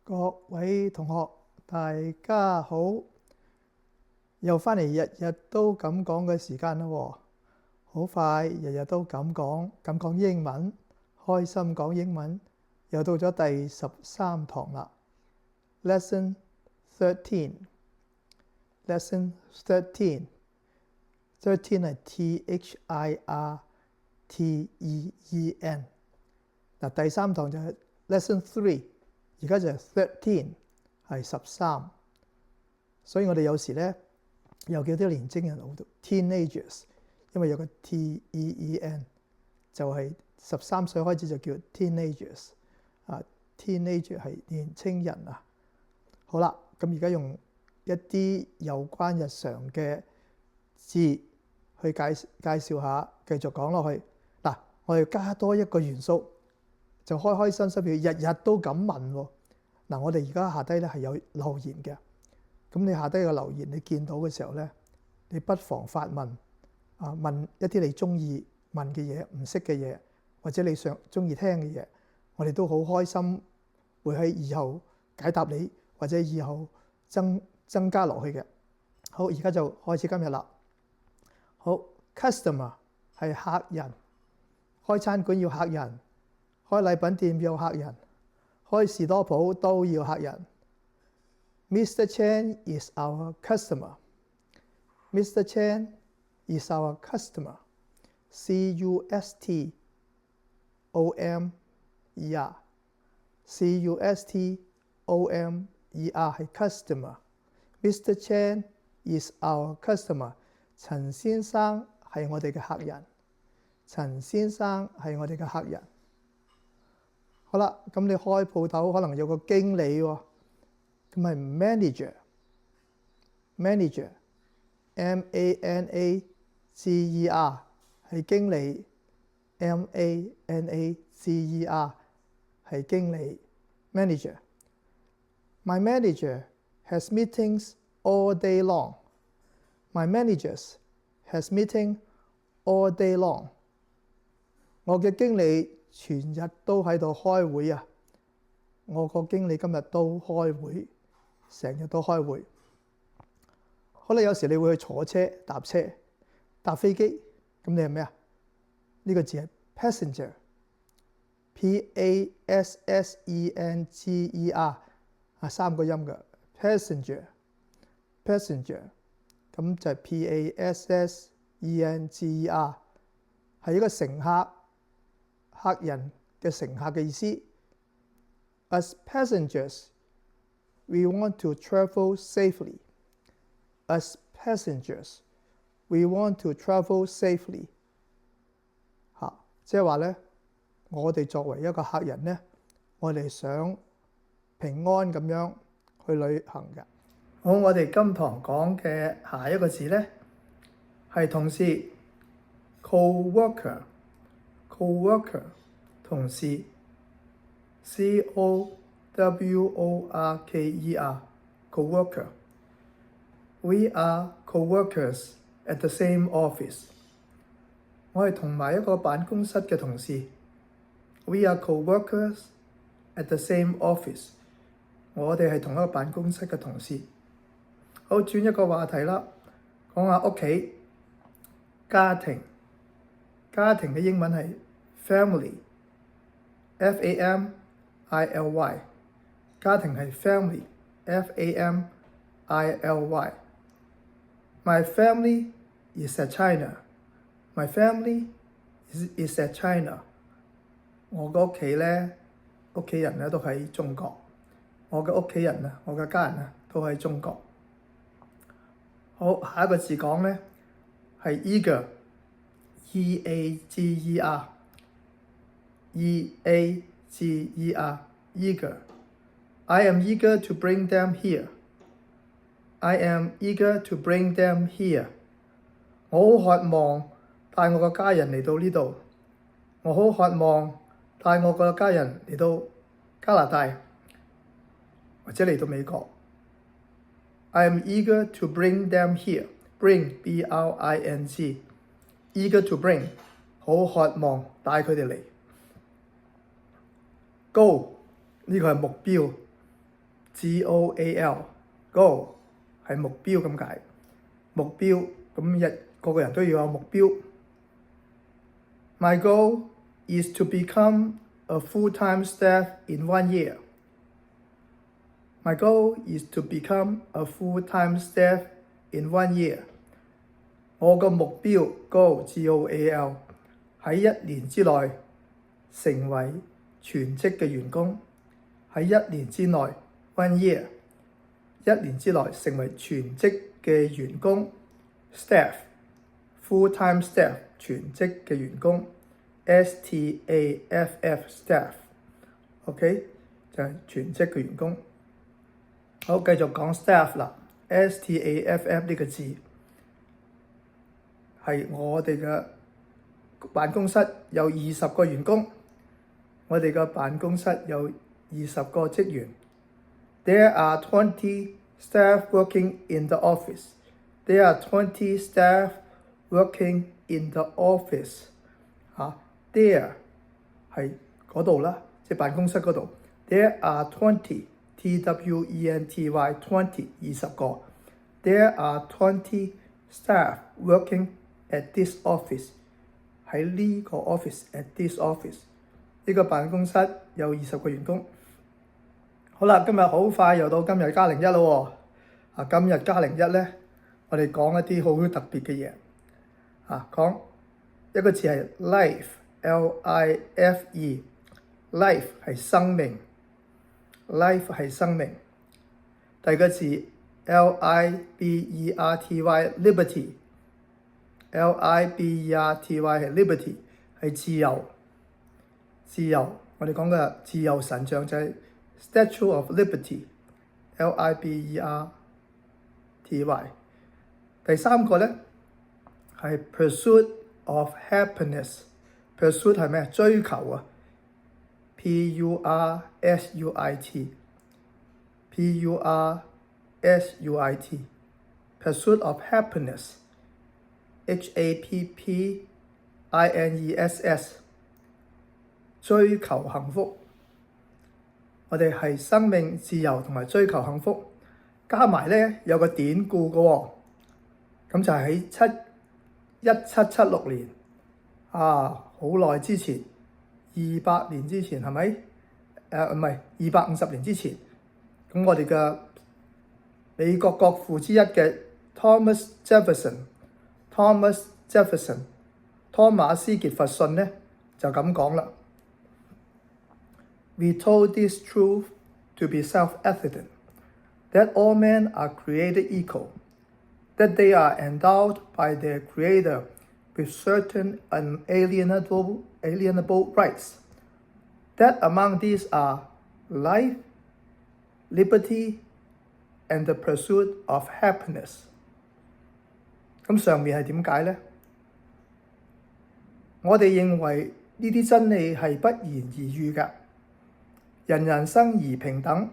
各位同學，大家好！又返嚟日日都咁講嘅時間啦喎，好快日日都咁講英文，開心講英文，又到咗第13堂啦。Lesson 13 13係 THIRTEN。嗱，第3堂就係 Lesson 3，而家就係13，係13。所以我哋有時咧又叫啲年青人好多 teenagers， 因為有個 TEEN， 就係13歲開始就叫 teenagers。teenager 係年青人啊。好啦，咁而家用一啲有關日常嘅字去介紹下，繼續講落去。嗱，我哋加多一個元素，就開開心心日日都咁問喎。嗱，我哋而家下低咧係有留言嘅，咁你下低個留言你見到嘅時候咧，你不妨發問問一啲你中意問嘅嘢、唔識嘅嘢，或者你中意聽嘅嘢，我哋都好開心會喺以後解答你，或者以後增加落去嘅。好，而家就開始今日啦。好 ，customer 係客人，開餐館要客人，開禮品店要客人，開士多鋪都要客人。Mr. Chan is our customer. Mr. Chan is our customer. CUSTOMER. CUSTOMER 係 customer。Mr. Chan is our customer. 陳先生係我哋嘅客人。陳先生係我哋嘅客人。好啦，咁你開鋪頭可能有個經理喎，咁係 manager。MANAGER 係經理。MANAGER 係經理。Manager。My manager has meetings all day long. My managers has meeting all day long. 我嘅經理全日都喺度開會啊！我個經理今日都開會，成日都開會。可能有時你會去坐車、搭飛機，咁你係咩啊？呢個字係 passenger。PASSENGER 3個音嘅 passenger。咁就係 PASSENGER， 係一個乘客、客人嘅乘客嘅意思。As passengers, we want to travel safely. As passengers, we want to travel safely。即係話咧，我哋作為一個客人咧，我哋想平安咁樣去旅行嘅。好，我哋今堂講嘅下一個字咧係同事 co-worker 同事 COWORKER co-worker。We are co-workers at the same office。我係同埋一個辦公室嘅同事。We are co-workers at the same office。我哋係同一個辦公室嘅同事。好，轉一個話題啦，講下屋企、家庭。家庭嘅英文係 family。FAMILY。家庭係 family。FAMILY。My family is at China. My family is at China. 我嘅屋企咧，屋企人咧都喺中國。我嘅屋企人啊，我嘅家人啊，都喺中國。好，下一個字講咧係 eager。eager。I am eager to bring them here. I am eager to bring them here。我好渴望帶我個家人嚟到呢度。我好渴望帶我個家人嚟到加拿大，或者嚟到美國。I am eager to bring them here. Bring B-R-I-N-G。Eager to bring， 好渴望帶佢哋嚟。Goal 呢個係目標。Goal 係目標咁解，目標咁個個人都要有目標。My goal is to become a full-time staff in 1 year. My goal is to become a full-time staff in 1 year. 我個目標 goal Goal 喺1年之內成為全職嘅員工，喺1年之內 1 year 1年之內成為全職嘅員工 staff full-time staff 全職嘅員工 staff staff OK 就係全職嘅員工。好，繼續講 staff 啦 staff 呢個字係我哋嘅辦公室有20個員工，我哋嘅辦公室有20個職員。There are 20 staff working in the office. There are 20 staff working in the office. There 係嗰度啦，即係辦公室嗰度。There are 20, T-W-E-N-T-Y, 20個。There are 20 staff working at this office. 喺呢個 office at this office 呢個辦公室有20個員工。好啦，今日好快又到今日加01咯喎。今日加01咧，我哋講一啲好特別嘅嘢。講一個字係 life L-I-F-E life 係生命 life 係生命。第二個字 L-I-B-E-R-T-Y liberty L-I-B-E-R-T-Y 係 liberty 係自由。自由我哋講嘅自由神像就係 Statue of Liberty L-I-B-E-R-T-Y。第三個咧係 Pursuit of Happiness。 Pursuit 係咩？追求啊 P-U-R-S-U-I-T P-U-R-S-U-I-T Pursuit of Happiness H-A-P-P-I-N-E-S-S 追求幸福。我哋係生命、自由同埋追求幸福，加埋咧有個典故嘅喎。咁就係喺1776年好耐之前，200年之前係咪？唔係250年之前。咁我哋嘅美國國父之一嘅 Thomas Jefferson 托馬斯傑弗遜咧就咁講啦。We told this truth to be self-evident, that all men are created equal, that they are endowed by their Creator with certain unalienable rights, that among these are life, liberty, and the pursuit of happiness。 咁上面係點解呢？我哋認為呢啲真理係不言而喻㗎。人人生而平等，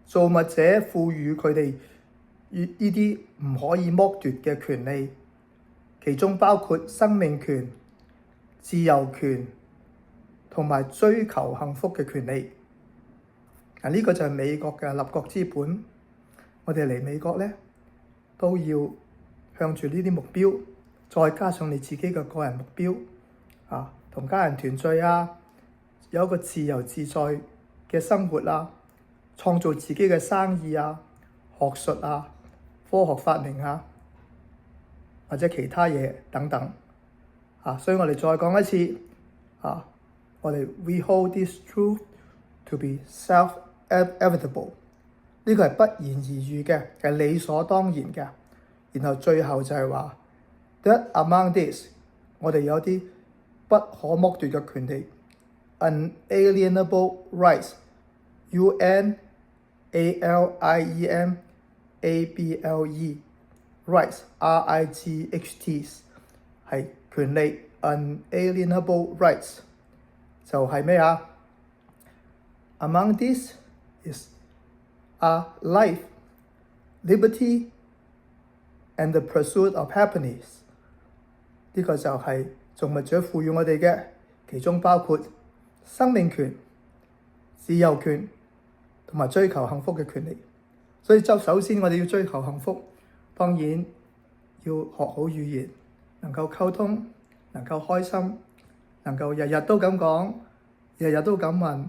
造物者賦予佢哋呢啲唔可以剝奪嘅權利，其中包括生命權、自由權同埋追求幸福嘅權利。呢個就係美國嘅立國之本。我哋嚟美國咧都要向住呢啲目標，再加上你自己嘅個人目標同家人團聚有一個自由自在嘅生活創造自己嘅生意學術科學發明或者其他嘢等等所以我哋再講一次我哋 We hold this truth to be self-evident， 呢個係不言而喻嘅，係理所當然嘅。然後最後就係話 That among this， 我哋有啲不可剝奪嘅權利 unalienable rights U-N-A-L-I-E-N-A-B-L-E rights R-I-G-H-T 係權利 unalienable rights 就係咩Among these is life, liberty, and the pursuit of happiness。 呢個就係造物者賦予我哋嘅，其中包括生命權、自由權、同埋追求幸福嘅權利。所以首先我哋要追求幸福，當然要學好語言，能夠溝通，能夠開心，能夠日日都咁講，日日都咁問，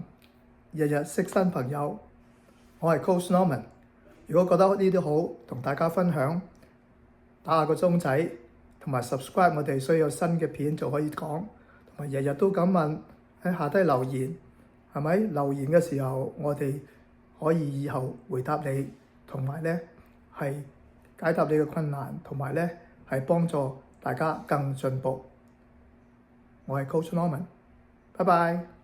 日日識新朋友。我係 Coach Norman， 如果覺得呢啲好，同大家分享，打下個鐘仔，同埋 subscribe 我哋，所以有新嘅片就可以講，同埋日日都咁問，喺下低留言，係咪？留言嘅時候，我哋可以以後回答你，同埋咧係解答你嘅困難，同埋咧係幫助大家更進步。我係 Coach Norman，拜拜。